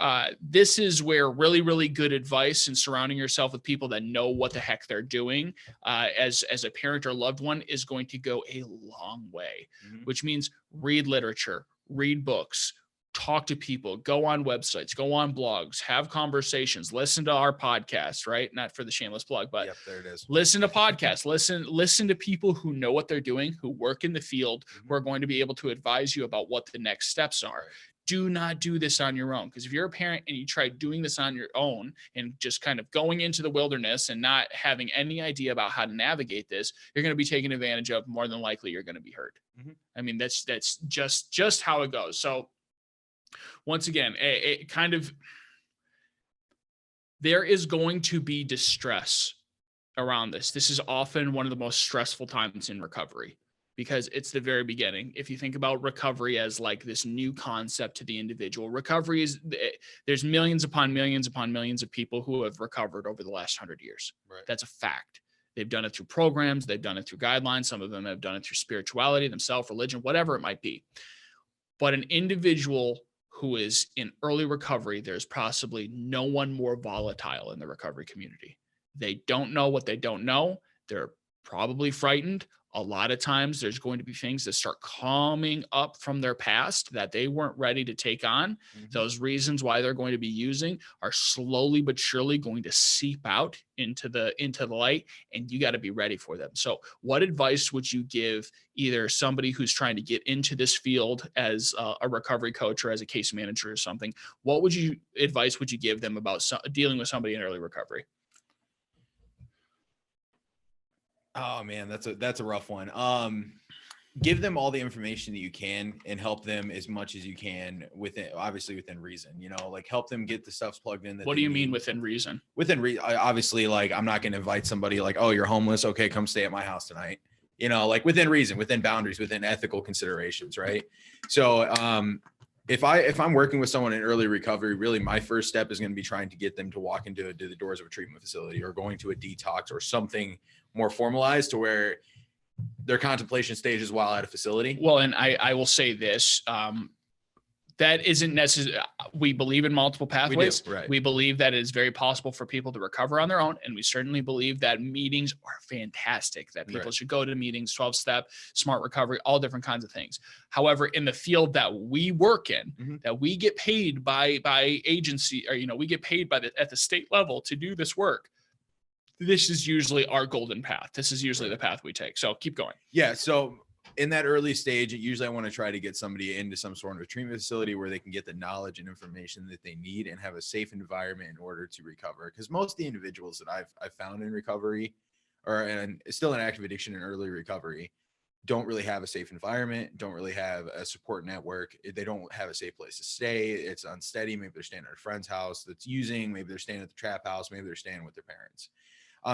really, really good advice and surrounding yourself with people that know what the heck they're doing as a parent or loved one is going to go a long way, which means read literature, read books, talk to people, go on websites, go on blogs, have conversations, listen to our podcast, right? Not for the shameless plug, but there it is. Listen to podcasts, listen to people who know what they're doing, who work in the field, who are going to be able to advise you about what the next steps are. Do not do this on your own. Because if you're a parent and you try doing this on your own and just kind of going into the wilderness and not having any idea about how to navigate this, you're going to be taken advantage of. More than likely, you're going to be hurt. I mean, that's just how it goes. So once again, there is going to be distress around this. This is often one of the most stressful times in recovery because it's the very beginning. If you think about recovery as like this new concept to the individual, recovery is, there's millions upon millions upon millions of people who have recovered over the last 100 years. Right. That's a fact. They've done it through programs. They've done it through guidelines. Some of them have done it through spirituality, themselves, religion, whatever it might be. But an individual who is in early recovery, there's possibly no one more volatile in the recovery community. They don't know what they don't know. They're probably frightened. A lot of times there's going to be things that start coming up from their past that they weren't ready to take on. Those reasons why they're going to be using are slowly but surely going to seep out into the light, and you got to be ready for them. So what advice would you give either somebody who's trying to get into this field as a recovery coach or as a case manager or something? What advice would you give them about dealing with somebody in early recovery? Oh man, that's a rough one. Give them all the information that you can and help them as much as you can obviously within reason, like help them get the stuffs plugged in. What do you mean within reason? Within reason, obviously, like I'm not going to invite somebody like, oh, you're homeless. Okay. Come stay at my house tonight. Like within reason, within boundaries, within ethical considerations. Right. So, if I'm working with someone in early recovery, really my first step is going to be trying to get them to walk into the doors of a treatment facility or going to a detox or something more formalized to where their contemplation stage is while at a facility. Well, and I will say this, that isn't necessary. We believe in multiple pathways. We do, right. We believe that it is very possible for people to recover on their own. And we certainly believe that meetings are fantastic, that people should go to meetings, 12-step, smart recovery, all different kinds of things. However, in the field that we work in, that we get paid by agency, or, we get paid at the state level to do this work, this is usually our golden path. This is usually the path we take. So keep going. Yeah. So in that early stage, usually I want to try to get somebody into some sort of a treatment facility where they can get the knowledge and information that they need and have a safe environment in order to recover. Because most of the individuals that I've found in recovery and still in active addiction and early recovery don't really have a safe environment, don't really have a support network. They don't have a safe place to stay. It's unsteady. Maybe they're staying at a friend's house that's using, maybe they're staying at the trap house, maybe they're staying with their parents.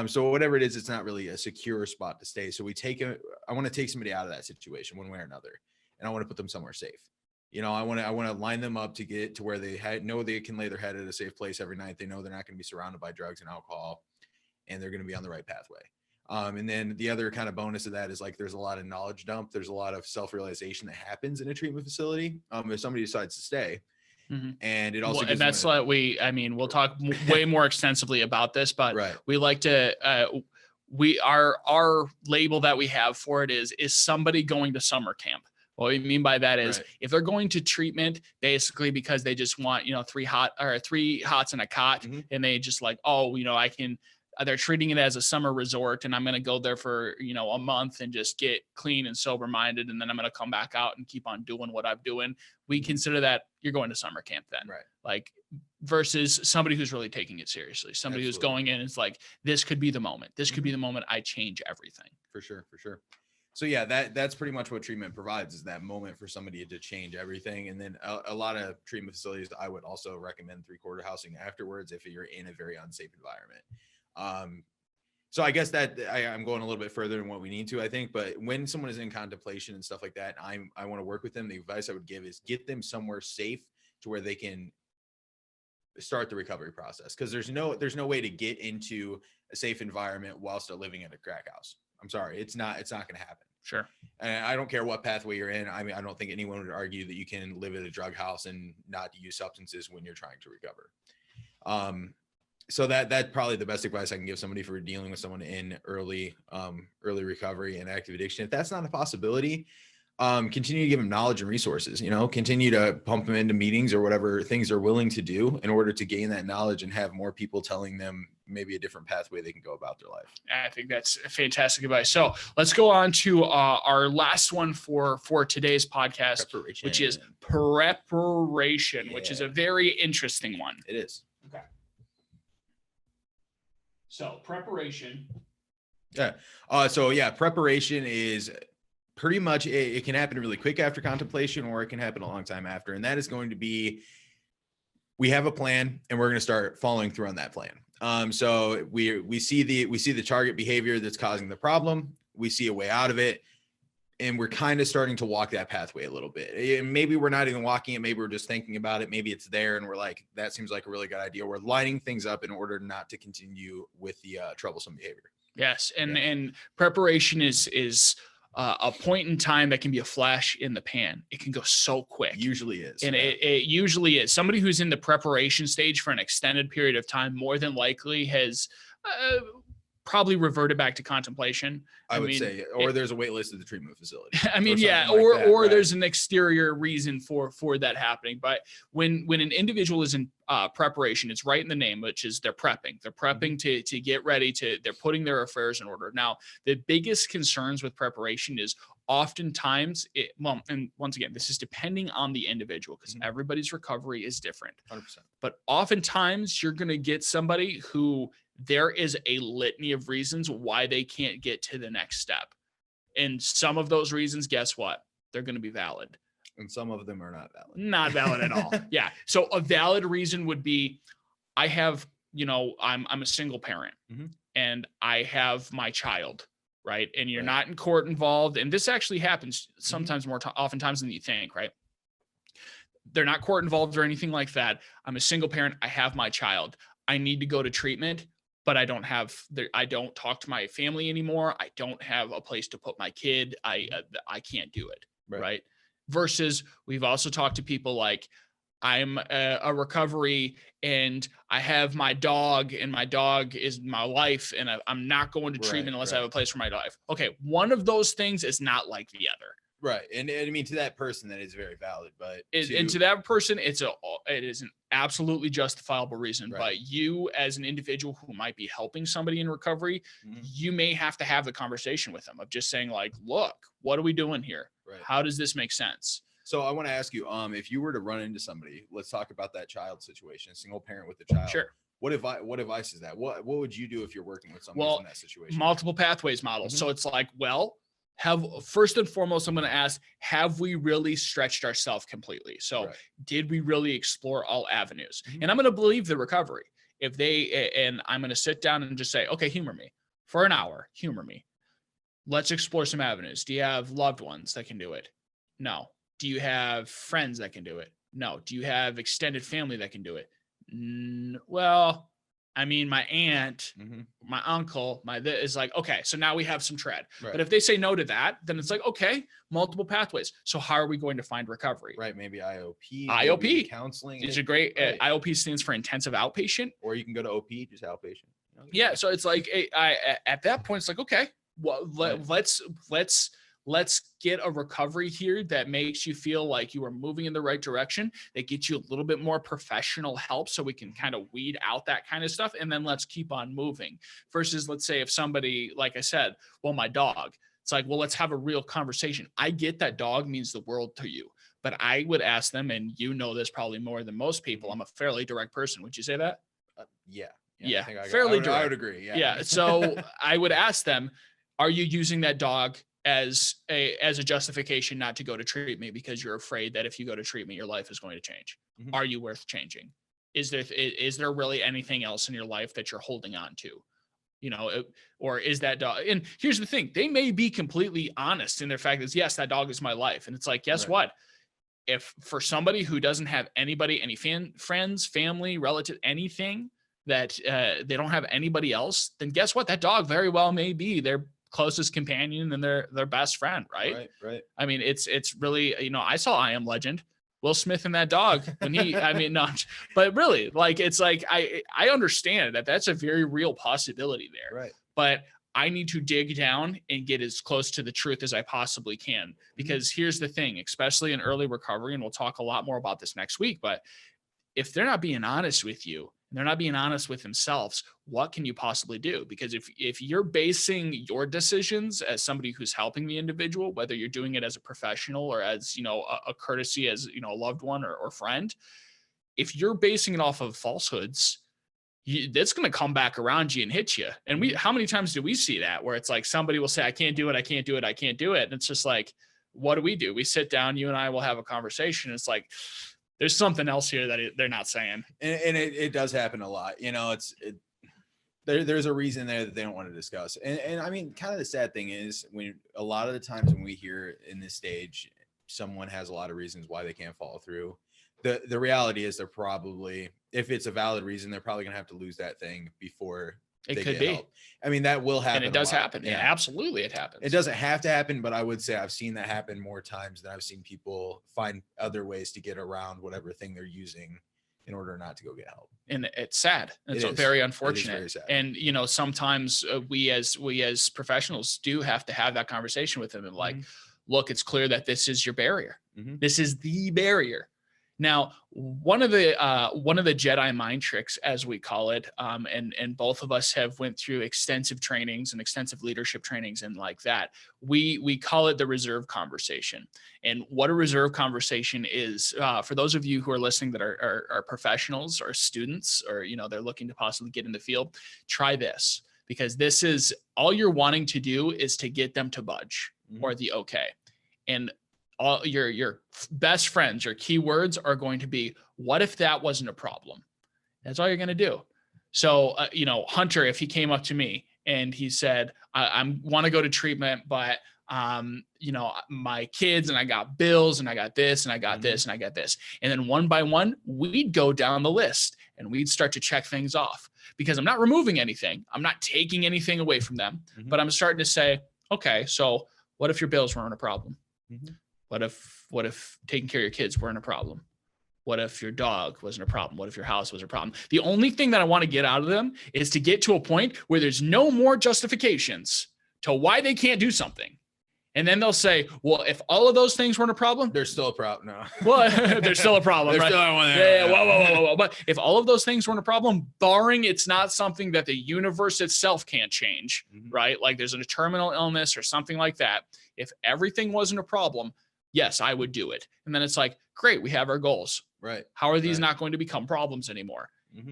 So whatever it is, it's not really a secure spot to stay. So I want to take somebody out of that situation one way or another, and I want to put them somewhere safe. I want to line them up to get to where they know they can lay their head at a safe place every night. They know they're not going to be surrounded by drugs and alcohol, and they're going to be on the right pathway. And then the other kind of bonus of that is like, there's a lot of knowledge dump. There's a lot of self-realization that happens in a treatment facility. If somebody decides to stay. And it also, and that's what we'll talk way more extensively about this, but we like to, our label that we have for it is somebody going to summer camp. What we mean by that is if they're going to treatment basically because they just want, 3 hots and a cot, and they just like, they're treating it as a summer resort, and I'm going to go there for, a month and just get clean and sober minded. And then I'm going to come back out and keep on doing what I'm doing. We consider that you're going to summer camp then, like versus somebody who's really taking it seriously. Somebody who's going in, it's like, this could be the moment. This could be the moment I change everything. For sure. So yeah, that's pretty much what treatment provides, is that moment for somebody to change everything. And then a lot of treatment facilities, I would also recommend 3/4 housing afterwards if you're in a very unsafe environment. So I guess that I'm going a little bit further than what we need to, I think. But when someone is in contemplation and stuff like that, I want to work with them. The advice I would give is get them somewhere safe to where they can start the recovery process, because there's no way to get into a safe environment while still living in a crack house. I'm sorry, it's not going to happen. Sure. And I don't care what pathway you're in. I mean, I don't think anyone would argue that you can live at a drug house and not use substances when you're trying to recover. So that's probably the best advice I can give somebody for dealing with someone in early recovery and active addiction. If that's not a possibility, continue to give them knowledge and resources, continue to pump them into meetings or whatever things they're willing to do in order to gain that knowledge and have more people telling them maybe a different pathway they can go about their life. I think that's fantastic advice. So let's go on to our last one for today's podcast, which is preparation, which is a very interesting one. It is. Okay. So preparation. Yeah. Preparation is pretty much, it can happen really quick after contemplation, or it can happen a long time after. And that is going to be, we have a plan and we're going to start following through on that plan. So we see the target behavior that's causing the problem. We see a way out of it, and we're kind of starting to walk that pathway a little bit. And maybe we're not even walking it. Maybe we're just thinking about it. Maybe it's there and we're like, that seems like a really good idea. We're lining things up in order not to continue with the troublesome behavior. Yes. And preparation is a point in time that can be a flash in the pan. It can go so quick. Usually is. And it usually is. Somebody who's in the preparation stage for an extended period of time more than likely has probably reverted back to contemplation. I would say, or there's a wait list at the treatment facility. I mean, or there's an exterior reason for that happening. But when an individual is in preparation, it's right in the name, which is they're prepping. They're prepping to get ready they're putting their affairs in order. Now, the biggest concerns with preparation is oftentimes and once again, this is depending on the individual, because everybody's recovery is different. 100%. But oftentimes you're going to get somebody who there is a litany of reasons why they can't get to the next step. And some of those reasons, guess what? They're going to be valid. And some of them are not valid. Not valid at all. Yeah. So a valid reason would be, I have, I'm a single parent and I have my child, right? And you're not in court involved. And this actually happens sometimes oftentimes than you think, right? They're not court involved or anything like that. I'm a single parent. I have my child. I need to go to treatment, but I don't talk to my family anymore. I don't have a place to put my kid. I can't do it. Right. Versus we've also talked to people like, I'm a recovery and I have my dog and my dog is my life and I'm not going to treatment unless I have a place for my life. Okay. One of those things is not like the other. Right. And I mean, to that person, that is very valid, but to that person, it is an absolutely justifiable reason. Right. But you as an individual who might be helping somebody in recovery, you may have to have the conversation with them of just saying like, look, what are we doing here? Right. How does this make sense? So I want to ask you, if you were to run into somebody, let's talk about that child situation, single parent with a child. Sure. What advice is that? What would you do if you're working with somebody in that situation? Multiple pathways model. So it's like, first and foremost, I'm going to ask, have we really stretched ourselves completely? So did we really explore all avenues? And I'm going to believe the recovery. And I'm going to sit down and just say, okay, humor me for an hour, humor me. Let's explore some avenues. Do you have loved ones that can do it? No. Do you have friends that can do it? No. Do you have extended family that can do it? Well, I mean, my aunt, my uncle, is like, okay, so now we have some tread. Right. But if they say no to that, then it's like, okay, multiple pathways. So how are we going to find recovery? Right. Maybe IOP. IOP. Counseling. Is a great, IOP stands for intensive outpatient. Or you can go to OP, just outpatient. Yeah. So it's like, at that point, it's like, okay, well, let's get a recovery here that makes you feel like you are moving in the right direction, that gets you a little bit more professional help so we can kind of weed out that kind of stuff. And then let's keep on moving. Versus, let's say if somebody, like I said, well, my dog, it's like, well, let's have a real conversation. I get that dog means the world to you, but I would ask them, and you know this probably more than most people, I'm a fairly direct person. Would you say that? Yeah. Fairly direct. I would agree. Yeah. So I would ask them, are you using that dog as a justification not to go to treatment because you're afraid that if you go to treatment, your life is going to change. Mhm. Are you worth changing? Is there really anything else in your life that you're holding on to? Or is that dog? And here's the thing, they may be completely honest in their fact is, yes, that dog is my life. And it's like, guess Right. what? If for somebody who doesn't have anybody, any friends, family, relative, anything that they don't have anybody else, then guess what? That dog very well may be their closest companion and their best friend. Right. Right. I mean, it's really, I saw I Am Legend, Will Smith and that dog when I mean, no, but really, like, it's like, I understand that that's a very real possibility there. Right. But I need to dig down and get as close to the truth as I possibly can. Because here's the thing, especially in early recovery, and we'll talk a lot more about this next week, but if they're not being honest with you, and they're not being honest with themselves, what can you possibly do? Because if you're basing your decisions as somebody who's helping the individual, whether you're doing it as a professional or as, a courtesy as, a loved one or friend, if you're basing it off of falsehoods, that's going to come back around you and hit you. And how many times do we see that where it's like somebody will say, I can't do it. I can't do it. I can't do it. And it's just like, what do? We sit down, you and I will have a conversation. It's like, there's something else here that they're not saying. And it does happen a lot. There's a reason there that they don't want to discuss. And I mean, kind of the sad thing is when a lot of the times when we hear in this stage, someone has a lot of reasons why they can't follow through. The reality is they're probably, if it's a valid reason, they're probably going to have to lose that thing before it they could get be. help. I mean, that will happen. And it does happen. Yeah, absolutely. It happens. It doesn't have to happen, but I would say I've seen that happen more times than I've seen people find other ways to get around whatever thing they're using in order not to go get help. And it's sad. It's very unfortunate. Very sad. And, sometimes we as professionals do have to have that conversation with them and like, look, it's clear that this is your barrier. This is the barrier. Now, one of the Jedi mind tricks, as we call it, and both of us have went through extensive trainings and extensive leadership trainings and like that. We call it the reserve conversation. And what a reserve conversation is, for those of you who are listening that are professionals or students, or they're looking to possibly get in the field, try this, because this is all you're wanting to do is to get them to budge or the okay. And all your best friends, your keywords are going to be, what if that wasn't a problem? That's all you're going to do. So, Hunter, if he came up to me and he said, I want to go to treatment, but, my kids and I got bills and I got this and I got this and I got this. And then one by one, we'd go down the list and we'd start to check things off, because I'm not removing anything. I'm not taking anything away from them, but I'm starting to say, okay, so what if your bills weren't a problem? What if taking care of your kids weren't a problem? What if your dog wasn't a problem? What if your house was a problem? The only thing that I want to get out of them is to get to a point where there's no more justifications to why they can't do something. And then they'll say, well, if all of those things weren't a problem, there's still a problem. No. Well, there's still a problem. There's right? still one there. Yeah. Whoa. But if all of those things weren't a problem, barring it's not something that the universe itself can't change, right? Like there's a terminal illness or something like that. If everything wasn't a problem, yes, I would do it. And then it's like, great, we have our goals. Right. How are these not going to become problems anymore?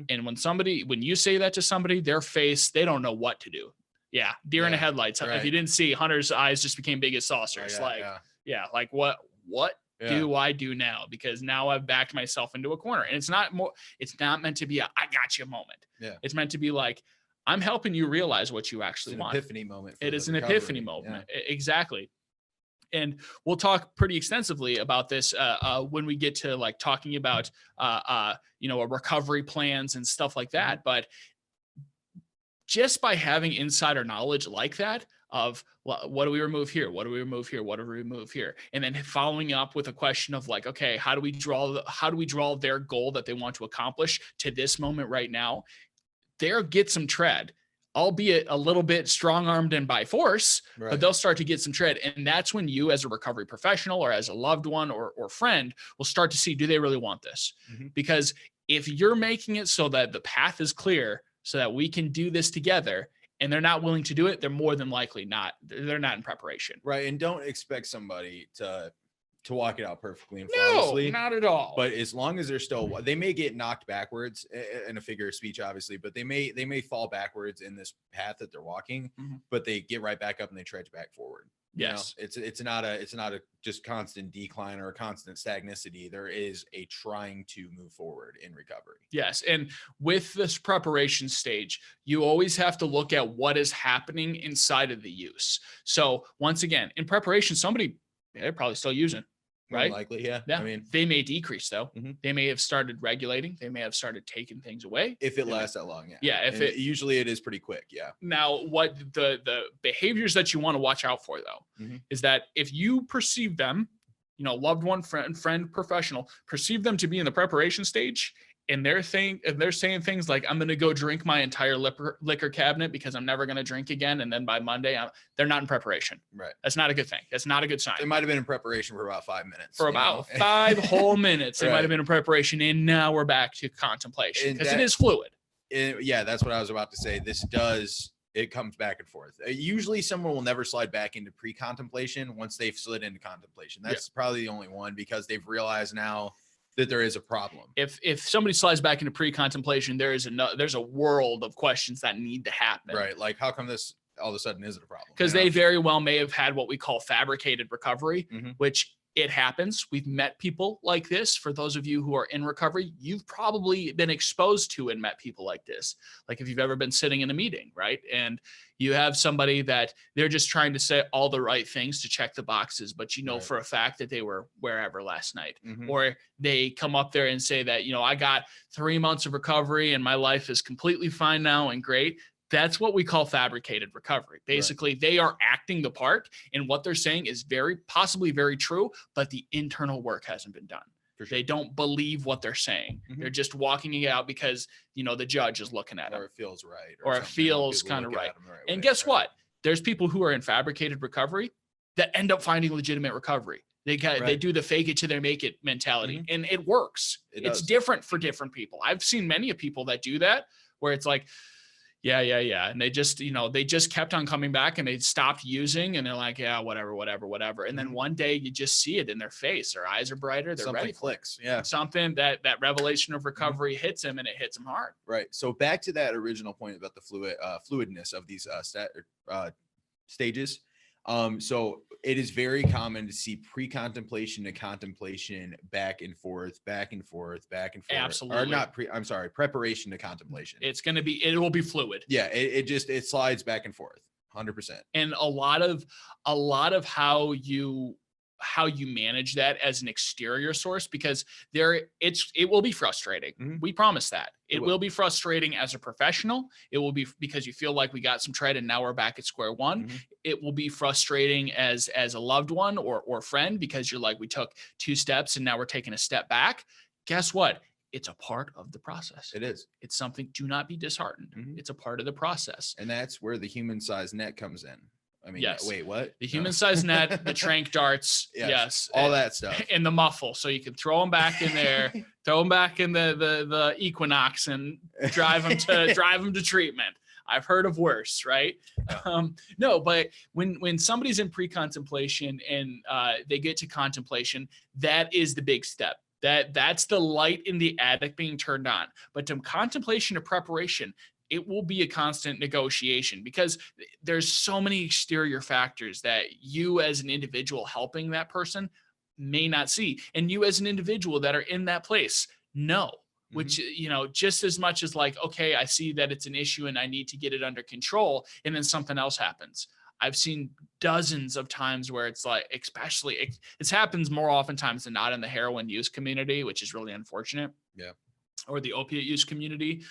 And when you say that to somebody, their face, they don't know what to do. Yeah. Deer in the headlights. Right. If you didn't see, Hunter's eyes just became big as saucers. Like what do I do now? Because now I've backed myself into a corner, and it's not meant to be a, I got you moment. Yeah. It's meant to be like, I'm helping you realize what you actually want. Epiphany moment. It is an epiphany moment. Yeah. Exactly. And we'll talk pretty extensively about this when we get to like talking about, recovery plans and stuff like that. But just by having insider knowledge like that of what do we remove here? What do we remove here? What do we remove here? And then following up with a question of like, okay, how do we draw their goal that they want to accomplish to this moment right now? They'll get some tread, albeit a little bit strong-armed and by force, but they'll start to get some tread. And that's when you as a recovery professional or as a loved one or friend will start to see, do they really want this? Because if you're making it so that the path is clear so that we can do this together, and they're not willing to do it, they're more than likely not. They're not in preparation. Right. And don't expect somebody to to walk it out perfectly and No, flawlessly. not at all. But as long as they're still, they may get knocked backwards in a figure of speech, obviously, but they may fall backwards in this path that they're walking, but they get right back up and they trudge back forward. Yes. You know, it's not a just constant decline or a constant stagnicity. There is a trying to move forward in recovery. Yes. And with this preparation stage, you always have to look at what is happening inside of the use. So once again, in preparation, they're probably still using, More right? likely, yeah. Yeah. I mean, they may decrease though. Mhm. They may have started regulating. They may have started taking things away. if it lasts that long, yeah. Yeah. And usually it is pretty quick, yeah. Now, what the behaviors that you want to watch out for though, is that if you perceive them, loved one, friend, professional, perceive them to be in the preparation stage, and they're saying things like, I'm going to go drink my entire liquor cabinet because I'm never going to drink again. And then by Monday, they're not in preparation. Right. That's not a good thing. That's not a good sign. It might have been in preparation for about 5 minutes. For about 5 whole minutes, they Right. might have been in preparation. And now we're back to contemplation because it is fluid. Yeah, that's what I was about to say. It comes back and forth. Usually someone will never slide back into pre-contemplation once they've slid into contemplation. That's probably the only one, because they've realized now that there is a problem. If somebody slides back into pre-contemplation, there's a world of questions that need to happen. Right. Like, how come this all of a sudden isn't a problem? Because they very well may have had what we call fabricated recovery, Mhm. which it happens. We've met people like this. For those of you who are in recovery, you've probably been exposed to and met people like this. Like if you've ever been sitting in a meeting, right? And you have somebody that they're just trying to say all the right things to check the boxes, but Right. for a fact that they were wherever last night. Mhm. Or they come up there and say that, I got 3 months of recovery and my life is completely fine now and great. That's what we call fabricated recovery. Basically, they are acting the part, and what they're saying is possibly very true, but the internal work hasn't been done. For sure. They don't believe what they're saying. Mhm. They're just walking it out because, the judge is looking at them. Or it feels right. Or it something, feels people kinda look at right. them the right And way, guess right? what? There's people who are in fabricated recovery that end up finding legitimate recovery. They Right. do the fake it till they make it mentality, Mhm. and it works. It It's does. different for different people. I've seen many of people that do that, where it's like, yeah. And they just kept on coming back and they stopped using, and they're like, yeah, whatever. And then Mhm. one day you just see it in their face. Their eyes are brighter. They're Something ready. clicks. Yeah. Something that revelation of recovery hits them, and it hits them hard. Right. So back to that original point about the fluidness of these stages. So it is very common to see pre-contemplation to contemplation back and forth. Absolutely. Or not preparation to contemplation. It will be fluid. Yeah. It slides back and forth 100%. And a lot of how you manage that as an exterior source, because it will be frustrating. Mhm. We promise that it It will be frustrating as a professional. It will be because you feel like we got some tread and now we're back at square one. Mhm. It will be frustrating as a loved one or friend, because you're like, we took 2 steps and now we're taking a step back. Guess what? It's a part of the process. It is. It's something. Do not be disheartened. Mhm. It's a part of the process. And that's where the human-sized net comes in. I mean, Yes. wait, what? The No. human-sized net, the trank darts, yes, all that stuff. and the muffle, so you can throw them back in there, throw them back in the Equinox, and drive them to treatment. I've heard of worse, right? No, but when somebody's in pre-contemplation and they get to contemplation, that is the big step. That's the light in the attic being turned on. But to contemplation or preparation, it will be a constant negotiation, because there's so many exterior factors that you as an individual helping that person may not see. And you as an individual that are in that place know, which, just as much as like, okay, I see that it's an issue and I need to get it under control. And then something else happens. I've seen dozens of times where it's like, especially it happens more oftentimes than not in the heroin use community, which is really unfortunate. Yeah. Or the opiate use community.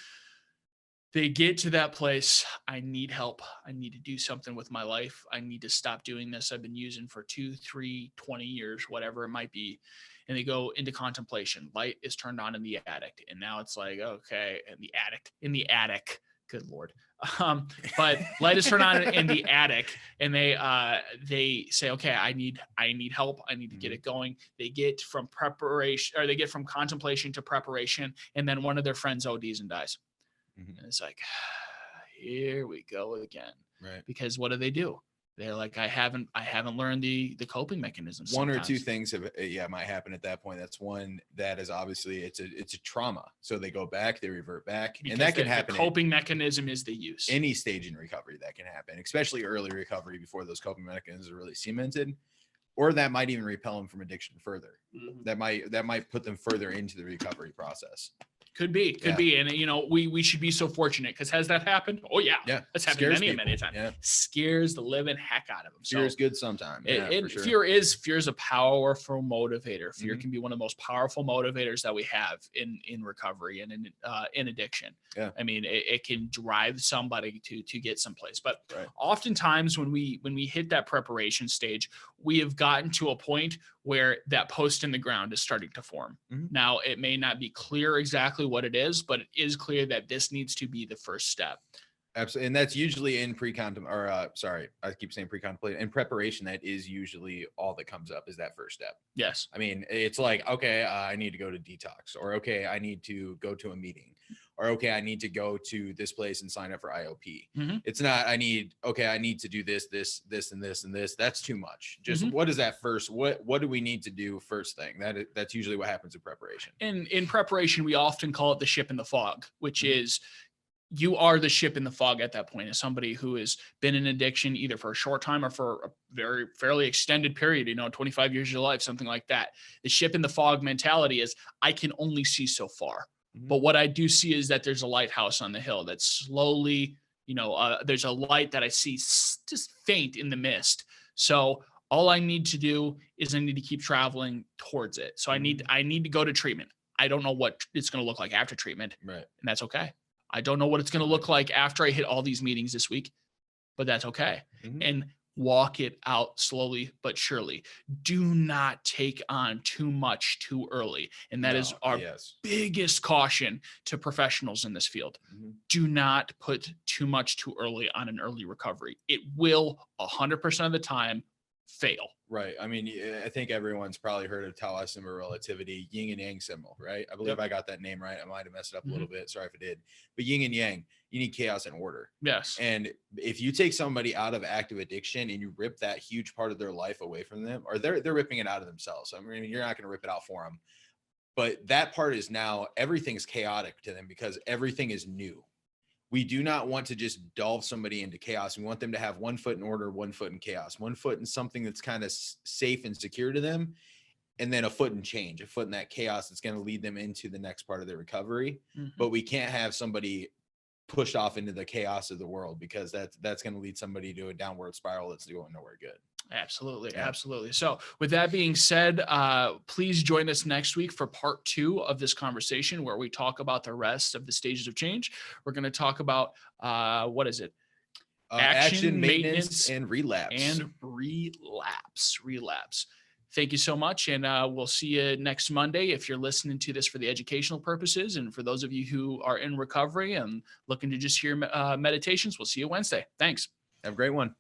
They get to that place. I need help. I need to do something with my life. I need to stop doing this. I've been using for 2, 3, 20 years, whatever it might be. And they go into contemplation. Light is turned on in the attic. And now it's like, okay, in the attic, good Lord. But light is turned on in the attic, and they say, okay, I need help. I need to get it going. They get from contemplation to preparation. And then one of their friends ODs and dies. Mhm. And it's like, here we go again. Right. Because what do? they're like, I haven't learned the coping mechanisms. One or sometimes. two things might happen at that point. That's one that is obviously it's a trauma. So they go back, they revert back, Because and that can the happen coping mechanism is the use. any stage in recovery. That can happen, especially early recovery before those coping mechanisms are really cemented, or that might even repel them from addiction further. That might put them further into the recovery process. Could be. And we should be so fortunate, because has that happened? Oh yeah. That's happened many times. Yeah. Scares the living heck out of them. Fear is good sometimes. For sure. Fear is a powerful motivator. Fear can be one of the most powerful motivators that we have in recovery and in addiction. Yeah. I mean, it can drive somebody to get someplace. But Right. oftentimes when we hit that preparation stage, we have gotten to a point where that post in the ground is starting to form. Now, it may not be clear exactly what it is, but it is clear that this needs to be the first step. Absolutely. And that's usually in I keep saying pre-contemplation. In preparation, that is usually all that comes up is that first step. Yes. I mean, it's like, okay, I need to go to detox, or okay, I need to go to a meeting, or okay, I need to go to this place and sign up for IOP. It's not, I need to do this, and this. That's too much. Just what is that first? What do we need to do first thing? That's usually what happens in preparation. And in preparation, we often call it the ship in the fog, which is you are the ship in the fog at that point, as somebody who has been in addiction either for a short time or for a fairly extended period, 25 years of your life, something like that. The ship in the fog mentality is, I can only see so far. But what I do see is that there's a lighthouse on the hill that slowly, there's a light that I see just faint in the mist. So all I need to do is I need to keep traveling towards it. So I need to go to treatment. I don't know what it's going to look like after treatment. Right. And that's okay. I don't know what it's going to look like after I hit all these meetings this week, but that's okay. And walk it out slowly but surely. Do not take on too much too early. And that is our biggest caution to professionals in this field. Do not put too much too early on an early recovery. It will 100% of the time fail. Right. I mean, I think everyone's probably heard of Taoist symbol relativity, yin and yang symbol, right? I believe I got that name right. I might have messed it up a little bit. Sorry if I did. But yin and yang, you need chaos and order. Yes. And if you take somebody out of active addiction and you rip that huge part of their life away from them, or they're ripping it out of themselves. I mean, you're not going to rip it out for them. But that part is now everything's chaotic to them because everything is new. We do not want to just delve somebody into chaos. We want them to have 1 foot in order, 1 foot in chaos, 1 foot in something that's kind of safe and secure to them, and then a foot in change, a foot in that chaos that's going to lead them into the next part of their recovery. But we can't have somebody pushed off into the chaos of the world, because that's going to lead somebody to a downward spiral that's going nowhere good. Absolutely. Absolutely. So with that being said, please join us next week for part 2 of this conversation, where we talk about the rest of the stages of change. We're going to talk about, what is it? Action, maintenance, and relapse. Relapse. Thank you so much. And we'll see you next Monday if you're listening to this for the educational purposes. And for those of you who are in recovery and looking to just hear meditations, we'll see you Wednesday. Thanks. Have a great one.